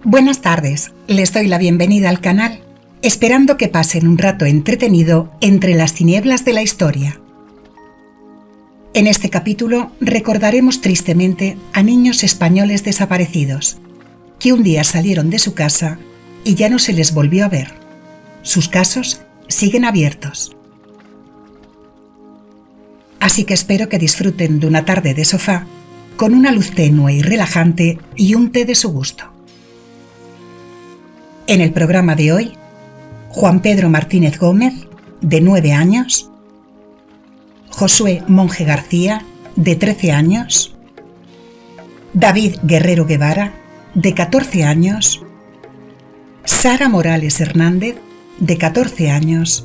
Buenas tardes, les doy la bienvenida al canal, esperando que pasen un rato entretenido entre las tinieblas de la historia. En este capítulo recordaremos tristemente a niños españoles desaparecidos, que un día salieron de su casa y ya no se les volvió a ver. Sus casos siguen abiertos. Así que espero que disfruten de una tarde de sofá, con una luz tenue y relajante y un té de su gusto. En el programa de hoy, Juan Pedro Martínez Gómez, de 9 años, Josué Monge García, de 13 años, David Guerrero Guevara, de 14 años, Sara Morales Hernández, de 14 años,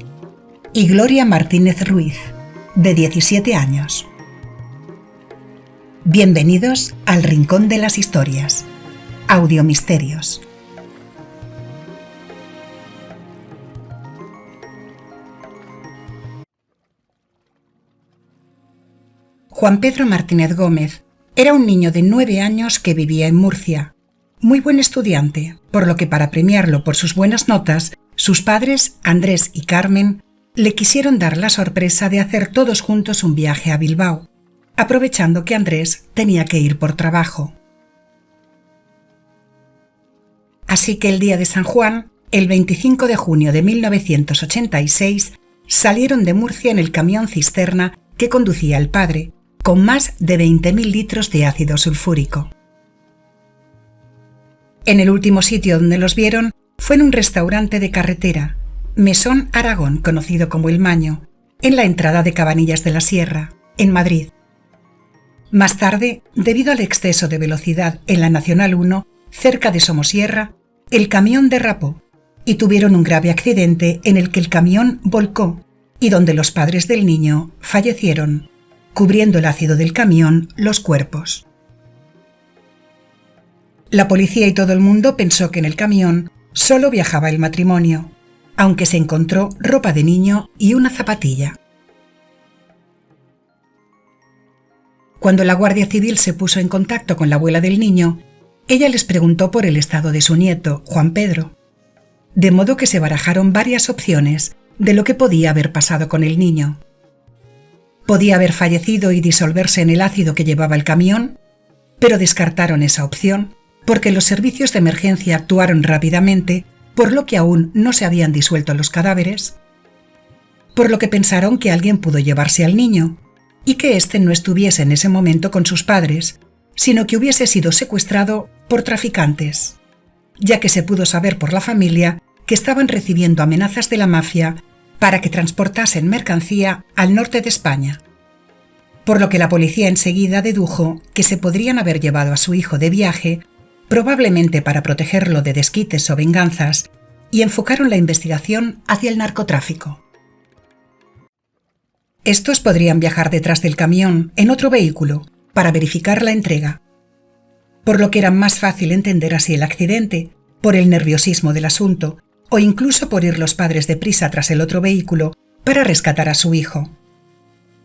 y Gloria Martínez Ruiz, de 17 años. Bienvenidos al Rincón de las Historias, Audiomisterios. Juan Pedro Martínez Gómez era un niño de 9 años que vivía en Murcia, muy buen estudiante, por lo que para premiarlo por sus buenas notas, sus padres, Andrés y Carmen, le quisieron dar la sorpresa de hacer todos juntos un viaje a Bilbao, aprovechando que Andrés tenía que ir por trabajo. Así que el día de San Juan, el 25 de junio de 1986, salieron de Murcia en el camión cisterna que conducía el padre, con más de 20.000 litros de ácido sulfúrico. En el último sitio donde los vieron fue en un restaurante de carretera, Mesón Aragón, conocido como El Maño, en la entrada de Cabanillas de la Sierra, en Madrid. Más tarde, debido al exceso de velocidad en la Nacional 1, cerca de Somosierra, el camión derrapó y tuvieron un grave accidente en el que el camión volcó y donde los padres del niño fallecieron, cubriendo el ácido del camión los cuerpos. La policía y todo el mundo pensó que en el camión solo viajaba el matrimonio, aunque se encontró ropa de niño y una zapatilla. Cuando la Guardia Civil se puso en contacto con la abuela del niño, ella les preguntó por el estado de su nieto, Juan Pedro, de modo que se barajaron varias opciones de lo que podía haber pasado con el niño. Podía haber fallecido y disolverse en el ácido que llevaba el camión, pero descartaron esa opción porque los servicios de emergencia actuaron rápidamente, por lo que aún no se habían disuelto los cadáveres, por lo que pensaron que alguien pudo llevarse al niño y que éste no estuviese en ese momento con sus padres, sino que hubiese sido secuestrado por traficantes, ya que se pudo saber por la familia que estaban recibiendo amenazas de la mafia para que transportasen mercancía al norte de España, por lo que la policía enseguida dedujo que se podrían haber llevado a su hijo de viaje, probablemente para protegerlo de desquites o venganzas, y enfocaron la investigación hacia el narcotráfico. Estos podrían viajar detrás del camión en otro vehículo para verificar la entrega, por lo que era más fácil entender así el accidente, por el nerviosismo del asunto, o incluso por ir los padres deprisa tras el otro vehículo para rescatar a su hijo,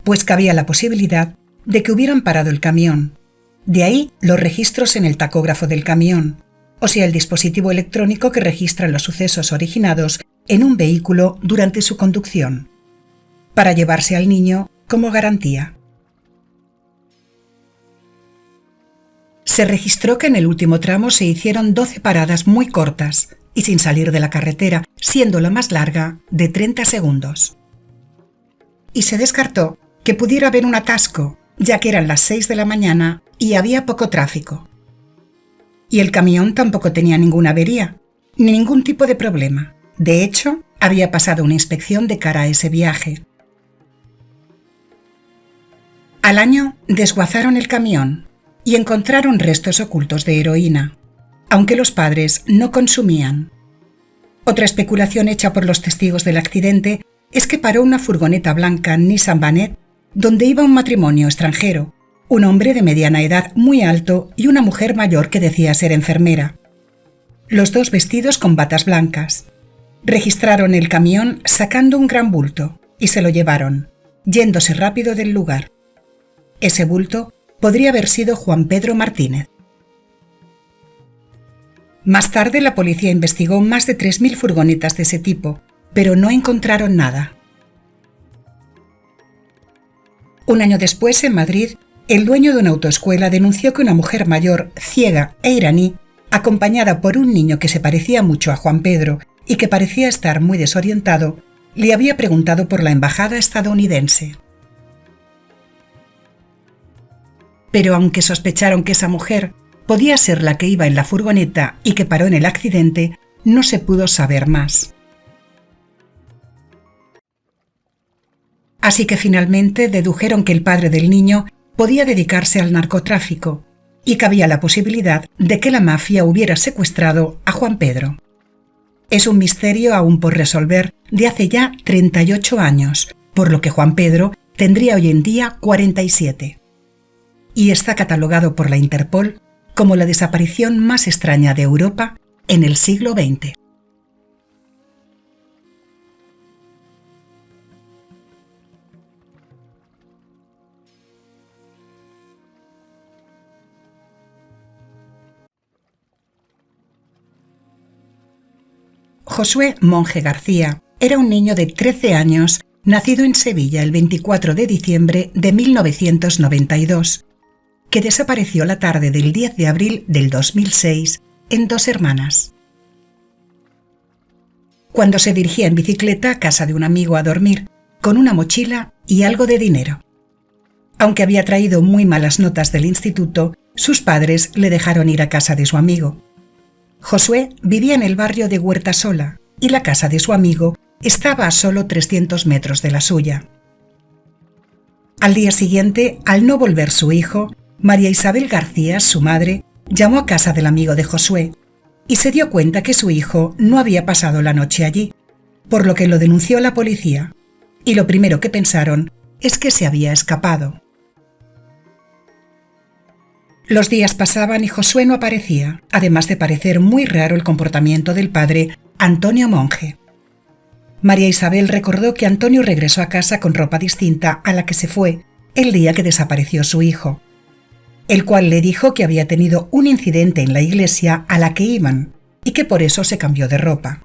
pues cabía la posibilidad de que hubieran parado el camión. De ahí los registros en el tacógrafo del camión, o sea, el dispositivo electrónico que registra los sucesos originados en un vehículo durante su conducción, para llevarse al niño como garantía. Se registró que en el último tramo se hicieron 12 paradas muy cortas y sin salir de la carretera, siendo la más larga de 30 segundos. Y se descartó que pudiera haber un atasco, ya que eran las 6 de la mañana y había poco tráfico. Y el camión tampoco tenía ninguna avería, ni ningún tipo de problema. De hecho, había pasado una inspección de cara a ese viaje. Al año desguazaron el camión y encontraron restos ocultos de heroína, aunque los padres no consumían. Otra especulación hecha por los testigos del accidente es que paró una furgoneta blanca Nissan Vanette donde iba un matrimonio extranjero, un hombre de mediana edad muy alto y una mujer mayor que decía ser enfermera, los dos vestidos con batas blancas. Registraron el camión sacando un gran bulto y se lo llevaron, yéndose rápido del lugar. Ese bulto podría haber sido Juan Pedro Martínez. Más tarde la policía investigó más de 3.000 furgonetas de ese tipo, pero no encontraron nada. Un año después, en Madrid, el dueño de una autoescuela denunció que una mujer mayor, ciega e iraní, acompañada por un niño que se parecía mucho a Juan Pedro y que parecía estar muy desorientado, le había preguntado por la embajada estadounidense. Pero aunque sospecharon que esa mujer podía ser la que iba en la furgoneta y que paró en el accidente, no se pudo saber más. Así que finalmente dedujeron que el padre del niño podía dedicarse al narcotráfico y cabía la posibilidad de que la mafia hubiera secuestrado a Juan Pedro. Es un misterio aún por resolver de hace ya 38 años, por lo que Juan Pedro tendría hoy en día 47. Y está catalogado por la Interpol como la desaparición más extraña de Europa en el siglo XX. Josué Monge García era un niño de 13 años nacido en Sevilla el 24 de diciembre de 1992, que desapareció la tarde del 10 de abril del 2006 en Dos Hermanas. Cuando se dirigía en bicicleta a casa de un amigo a dormir, con una mochila y algo de dinero. Aunque había traído muy malas notas del instituto, sus padres le dejaron ir a casa de su amigo. Josué vivía en el barrio de Huerta Sola y la casa de su amigo estaba a solo 300 metros de la suya. Al día siguiente, al no volver su hijo, María Isabel García, su madre, llamó a casa del amigo de Josué y se dio cuenta que su hijo no había pasado la noche allí, por lo que lo denunció a la policía, y lo primero que pensaron es que se había escapado. Los días pasaban y Josué no aparecía, además de parecer muy raro el comportamiento del padre, Antonio Monge. María Isabel recordó que Antonio regresó a casa con ropa distinta a la que se fue el día que desapareció su hijo, el cual le dijo que había tenido un incidente en la iglesia a la que iban y que por eso se cambió de ropa.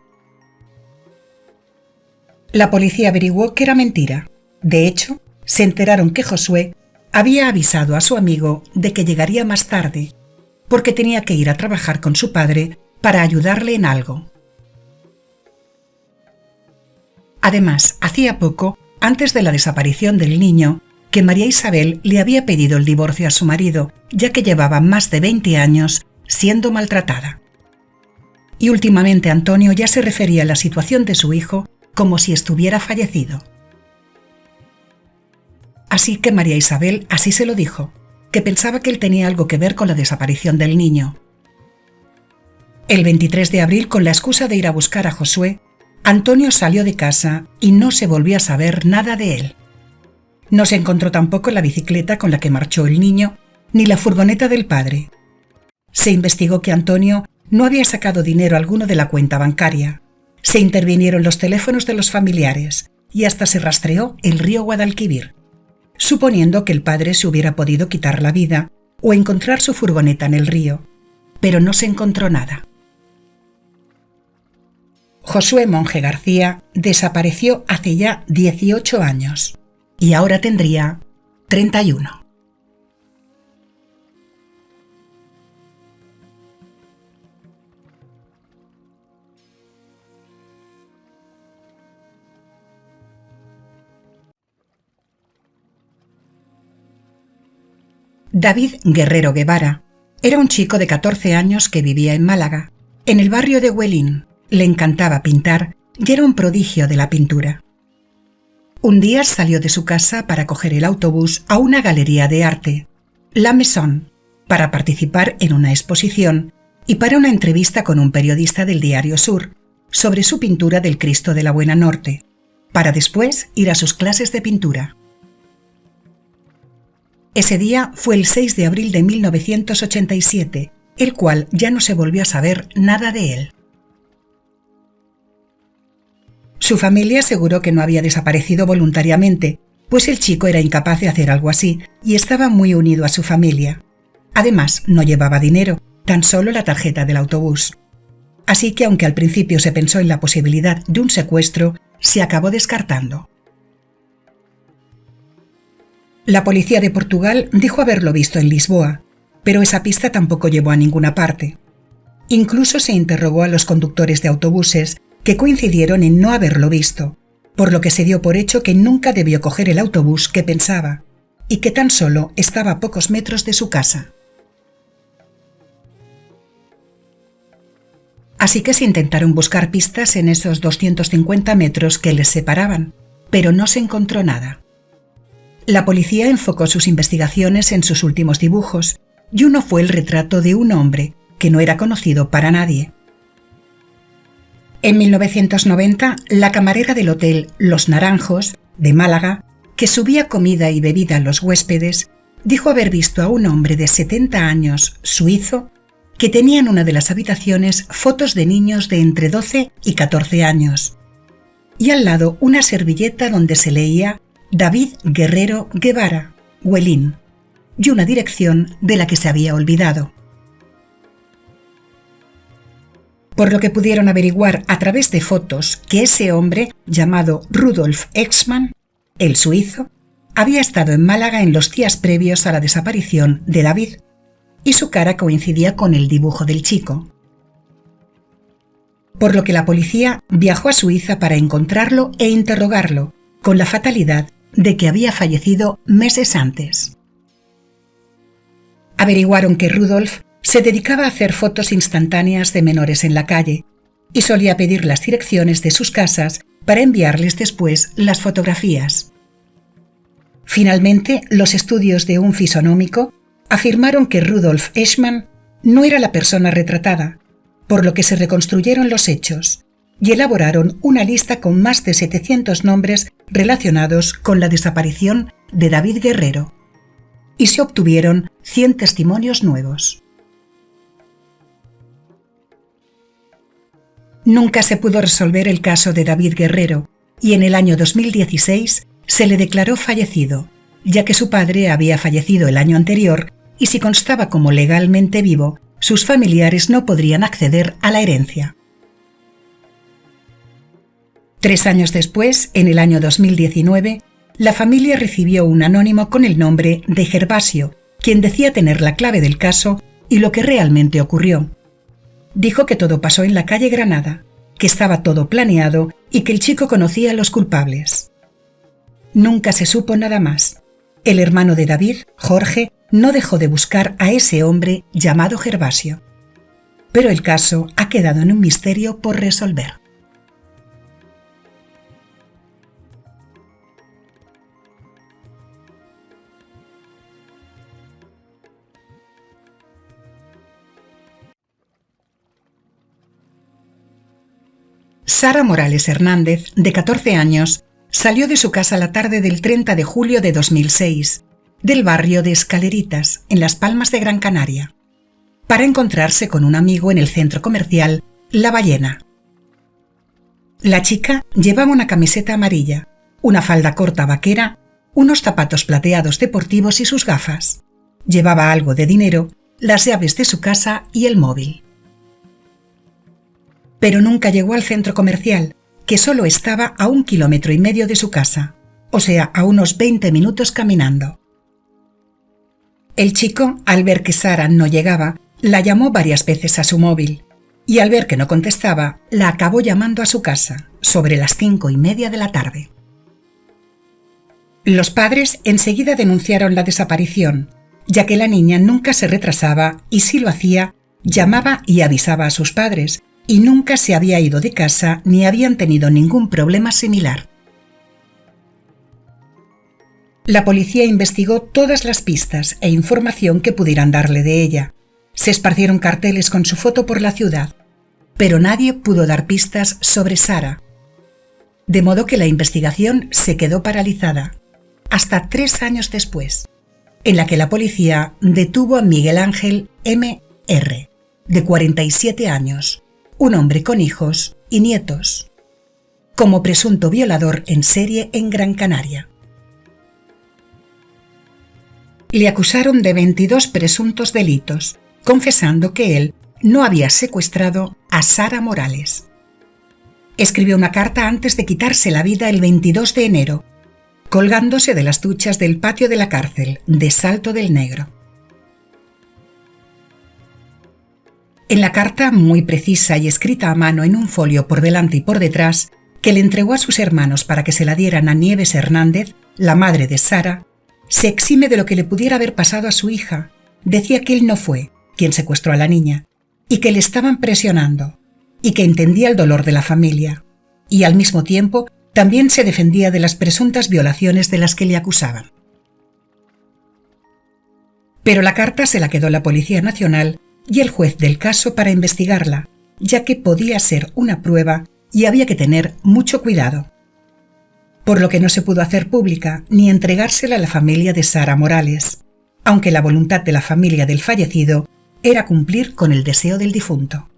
La policía averiguó que era mentira. De hecho, se enteraron que Josué había avisado a su amigo de que llegaría más tarde, porque tenía que ir a trabajar con su padre para ayudarle en algo. Además, hacía poco, antes de la desaparición del niño, que María Isabel le había pedido el divorcio a su marido, ya que llevaba más de 20 años siendo maltratada. Y últimamente Antonio ya se refería a la situación de su hijo como si estuviera fallecido. Así que María Isabel así se lo dijo, que pensaba que él tenía algo que ver con la desaparición del niño. El 23 de abril, con la excusa de ir a buscar a Josué, Antonio salió de casa y no se volvió a saber nada de él. No se encontró tampoco la bicicleta con la que marchó el niño, ni la furgoneta del padre. Se investigó que Antonio no había sacado dinero alguno de la cuenta bancaria. Se intervinieron los teléfonos de los familiares y hasta se rastreó el río Guadalquivir, suponiendo que el padre se hubiera podido quitar la vida o encontrar su furgoneta en el río, pero no se encontró nada. Josué Monge García desapareció hace ya 18 años y ahora tendría 31. David Guerrero Guevara era un chico de 14 años que vivía en Málaga, en el barrio de Huelín. Le encantaba pintar y era un prodigio de la pintura. Un día salió de su casa para coger el autobús a una galería de arte, La Maison, para participar en una exposición y para una entrevista con un periodista del diario Sur sobre su pintura del Cristo de la Buena Norte, para después ir a sus clases de pintura. Ese día fue el 6 de abril de 1987, el cual ya no se volvió a saber nada de él. Su familia aseguró que no había desaparecido voluntariamente, pues el chico era incapaz de hacer algo así y estaba muy unido a su familia. Además, no llevaba dinero, tan solo la tarjeta del autobús, así que aunque al principio se pensó en la posibilidad de un secuestro, se acabó descartando. La policía de Portugal dijo haberlo visto en Lisboa, pero esa pista tampoco llevó a ninguna parte. Incluso se interrogó a los conductores de autobuses, que coincidieron en no haberlo visto, por lo que se dio por hecho que nunca debió coger el autobús que pensaba, y que tan solo estaba a pocos metros de su casa. Así que se intentaron buscar pistas en esos 250 metros que les separaban, pero no se encontró nada. La policía enfocó sus investigaciones en sus últimos dibujos, y uno fue el retrato de un hombre que no era conocido para nadie. En 1990, la camarera del hotel Los Naranjos, de Málaga, que subía comida y bebida a los huéspedes, dijo haber visto a un hombre de 70 años, suizo, que tenía en una de las habitaciones fotos de niños de entre 12 y 14 años, y al lado una servilleta donde se leía David Guerrero Guevara, Huelín, y una dirección de la que se había olvidado. Por lo que pudieron averiguar a través de fotos que ese hombre, llamado Rudolf Exmann, el suizo, había estado en Málaga en los días previos a la desaparición de David, y su cara coincidía con el dibujo del chico. Por lo que la policía viajó a Suiza para encontrarlo e interrogarlo, con la fatalidad de que había fallecido meses antes. Averiguaron que Rudolf se dedicaba a hacer fotos instantáneas de menores en la calle y solía pedir las direcciones de sus casas para enviarles después las fotografías. Finalmente, los estudios de un fisonómico afirmaron que Rudolf Exmann no era la persona retratada, por lo que se reconstruyeron los hechos y elaboraron una lista con más de 700 nombres relacionados con la desaparición de David Guerrero, y se obtuvieron 100 testimonios nuevos. Nunca se pudo resolver el caso de David Guerrero, y en el año 2016 se le declaró fallecido, ya que su padre había fallecido el año anterior y si constaba como legalmente vivo, sus familiares no podrían acceder a la herencia. 3 años después, en el año 2019, la familia recibió un anónimo con el nombre de Gervasio, quien decía tener la clave del caso y lo que realmente ocurrió. Dijo que todo pasó en la calle Granada, que estaba todo planeado y que el chico conocía a los culpables. Nunca se supo nada más. El hermano de David, Jorge, no dejó de buscar a ese hombre llamado Gervasio. Pero el caso ha quedado en un misterio por resolver. Sara Morales Hernández, de 14 años, salió de su casa la tarde del 30 de julio de 2006, del barrio de Escaleritas, en Las Palmas de Gran Canaria, para encontrarse con un amigo en el centro comercial La Ballena. La chica llevaba una camiseta amarilla, una falda corta vaquera, unos zapatos plateados deportivos y sus gafas. Llevaba algo de dinero, las llaves de su casa y el móvil. Pero nunca llegó al centro comercial, que solo estaba a 1,5 kilómetros de su casa, o sea, a unos 20 minutos caminando. El chico, al ver que Sara no llegaba, la llamó varias veces a su móvil, y al ver que no contestaba, la acabó llamando a su casa, sobre las 5:30 de la tarde. Los padres enseguida denunciaron la desaparición, ya que la niña nunca se retrasaba y si lo hacía, llamaba y avisaba a sus padres, y nunca se había ido de casa ni habían tenido ningún problema similar. La policía investigó todas las pistas e información que pudieran darle de ella. Se esparcieron carteles con su foto por la ciudad, pero nadie pudo dar pistas sobre Sara. De modo que la investigación se quedó paralizada, hasta 3 años después, en la que la policía detuvo a Miguel Ángel M.R., de 47 años, un hombre con hijos y nietos, como presunto violador en serie en Gran Canaria. Le acusaron de 22 presuntos delitos, confesando que él no había secuestrado a Sara Morales. Escribió una carta antes de quitarse la vida el 22 de enero, colgándose de las duchas del patio de la cárcel de Salto del Negro. En la carta, muy precisa y escrita a mano en un folio por delante y por detrás, que le entregó a sus hermanos para que se la dieran a Nieves Hernández, la madre de Sara, se exime de lo que le pudiera haber pasado a su hija. Decía que él no fue quien secuestró a la niña, y que le estaban presionando, y que entendía el dolor de la familia, y al mismo tiempo también se defendía de las presuntas violaciones de las que le acusaban. Pero la carta se la quedó la Policía Nacional y el juez del caso para investigarla, ya que podía ser una prueba y había que tener mucho cuidado. Por lo que no se pudo hacer pública ni entregársela a la familia de Sara Morales, aunque la voluntad de la familia del fallecido era cumplir con el deseo del difunto.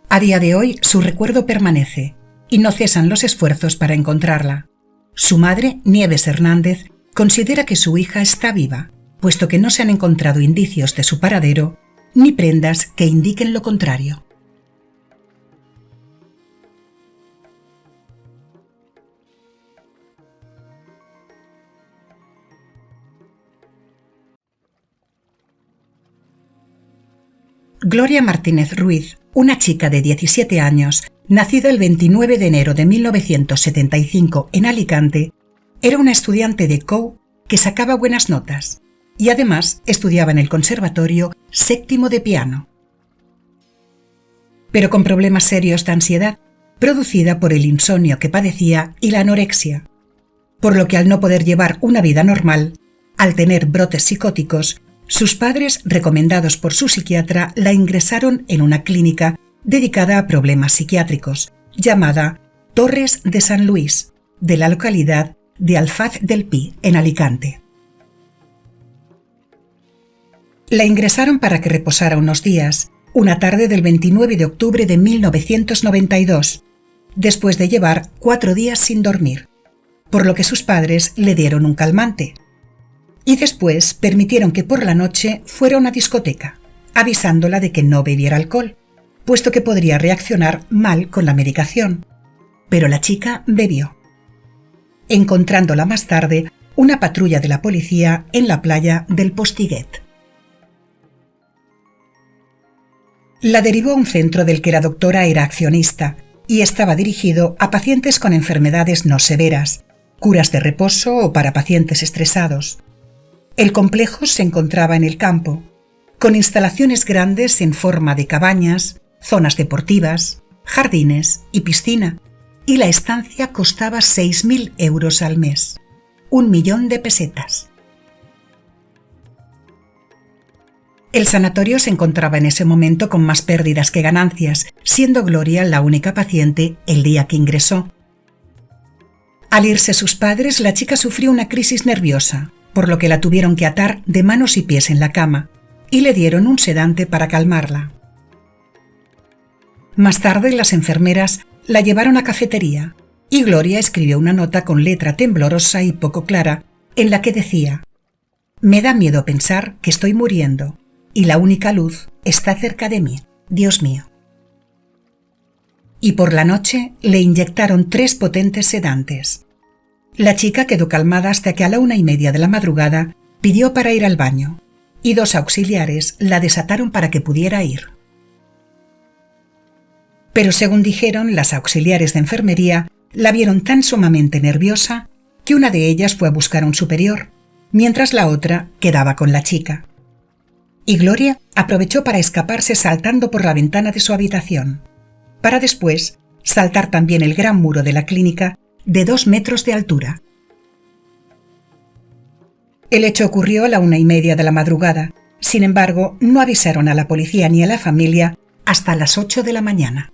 A día de hoy su recuerdo permanece y no cesan los esfuerzos para encontrarla. Su madre, Nieves Hernández, considera que su hija está viva, puesto que no se han encontrado indicios de su paradero ni prendas que indiquen lo contrario. Gloria Martínez Ruiz, una chica de 17 años, nacida el 29 de enero de 1975 en Alicante, era una estudiante de COU que sacaba buenas notas y además estudiaba en el Conservatorio Séptimo de piano. Pero con problemas serios de ansiedad, producida por el insomnio que padecía y la anorexia, por lo que al no poder llevar una vida normal, al tener brotes psicóticos, sus padres, recomendados por su psiquiatra, la ingresaron en una clínica dedicada a problemas psiquiátricos, llamada Torres de San Luis, de la localidad de Alfaz del Pi, en Alicante. La ingresaron para que reposara unos días, una tarde del 29 de octubre de 1992, después de llevar 4 días sin dormir, por lo que sus padres le dieron un calmante. Y después permitieron que por la noche fuera a una discoteca, avisándola de que no bebiera alcohol, puesto que podría reaccionar mal con la medicación. Pero la chica bebió, encontrándola más tarde una patrulla de la policía en la playa del Postiguet. La derivó a un centro del que la doctora era accionista y estaba dirigido a pacientes con enfermedades no severas, curas de reposo o para pacientes estresados. El complejo se encontraba en el campo, con instalaciones grandes en forma de cabañas, zonas deportivas, jardines y piscina, y la estancia costaba 6.000 euros al mes, 1.000.000 de pesetas. El sanatorio se encontraba en ese momento con más pérdidas que ganancias, siendo Gloria la única paciente el día que ingresó. Al irse sus padres, la chica sufrió una crisis nerviosa, por lo que la tuvieron que atar de manos y pies en la cama, y le dieron un sedante para calmarla. Más tarde, las enfermeras la llevaron a cafetería, y Gloria escribió una nota con letra temblorosa y poco clara, en la que decía: «Me da miedo pensar que estoy muriendo, y la única luz está cerca de mí, Dios mío». Y por la noche le inyectaron 3 potentes sedantes. La chica quedó calmada hasta que a la 1:30 de la madrugada pidió para ir al baño, y 2 auxiliares la desataron para que pudiera ir. Pero según dijeron, las auxiliares de enfermería la vieron tan sumamente nerviosa que una de ellas fue a buscar a un superior, mientras la otra quedaba con la chica. Y Gloria aprovechó para escaparse saltando por la ventana de su habitación, para después saltar también el gran muro de la clínica de 2 metros de altura. El hecho ocurrió a la 1:30 de la madrugada. Sin embargo, no avisaron a la policía ni a la familia hasta las 8 de la mañana.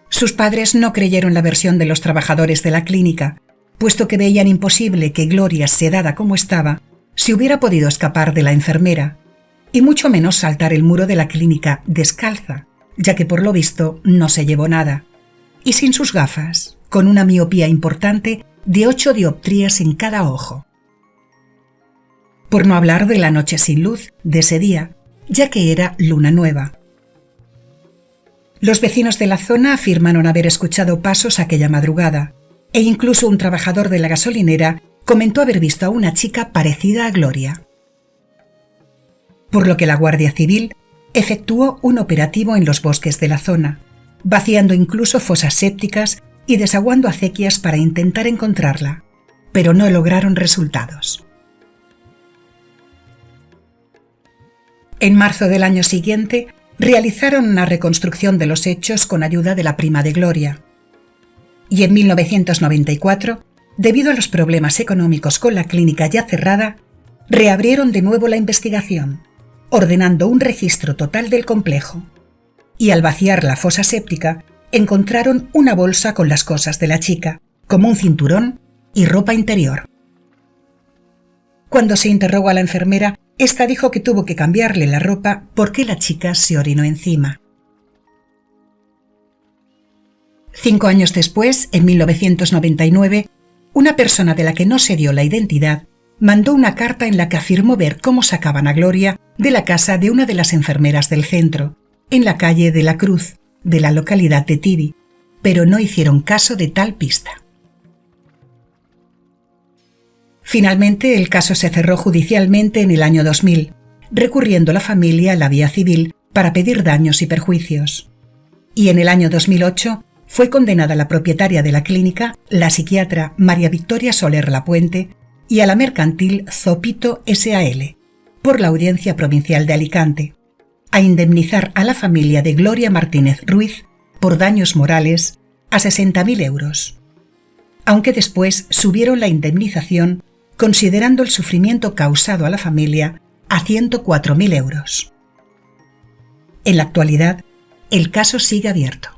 Sus padres no creyeron la versión de los trabajadores de la clínica, puesto que veían imposible que Gloria, sedada como estaba, se hubiera podido escapar de la enfermera, y mucho menos saltar el muro de la clínica descalza, ya que por lo visto no se llevó nada, y sin sus gafas, con una miopía importante de 8 dioptrías en cada ojo. por no hablar de la noche sin luz de ese día, ya que era luna nueva. Los vecinos de la zona afirmaron haber escuchado pasos aquella madrugada, e incluso un trabajador de la gasolinera comentó haber visto a una chica parecida a Gloria. Por lo que la Guardia Civil efectuó un operativo en los bosques de la zona, vaciando incluso fosas sépticas y desaguando acequias para intentar encontrarla, pero no lograron resultados. En marzo del año siguiente, realizaron una reconstrucción de los hechos con ayuda de la prima de Gloria. Y en 1994, debido a los problemas económicos con la clínica ya cerrada, reabrieron de nuevo la investigación, ordenando un registro total del complejo. Y al vaciar la fosa séptica, encontraron una bolsa con las cosas de la chica, como un cinturón y ropa interior. Cuando se interrogó a la enfermera, esta dijo que tuvo que cambiarle la ropa porque la chica se orinó encima. 5 años después, en 1999, una persona de la que no se dio la identidad mandó una carta en la que afirmó ver cómo sacaban a Gloria de la casa de una de las enfermeras del centro, en la calle de la Cruz, de la localidad de Tibi, pero no hicieron caso de tal pista. Finalmente, el caso se cerró judicialmente en el año 2000, recurriendo la familia a la vía civil para pedir daños y perjuicios. Y en el año 2008 fue condenada la propietaria de la clínica, la psiquiatra María Victoria Soler Lapuente, y a la mercantil Zopito S.A.L., por la Audiencia Provincial de Alicante, a indemnizar a la familia de Gloria Martínez Ruiz por daños morales a 60.000 euros, aunque después subieron la indemnización considerando el sufrimiento causado a la familia a 104.000 euros. En la actualidad, el caso sigue abierto.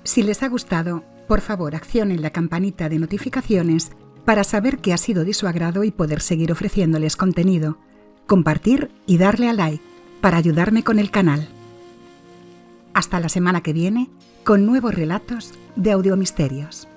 Si les ha gustado, por favor accionen la campanita de notificaciones para saber que ha sido de su agrado y poder seguir ofreciéndoles contenido, compartir y darle a like para ayudarme con el canal. Hasta la semana que viene con nuevos relatos de Audiomisterios.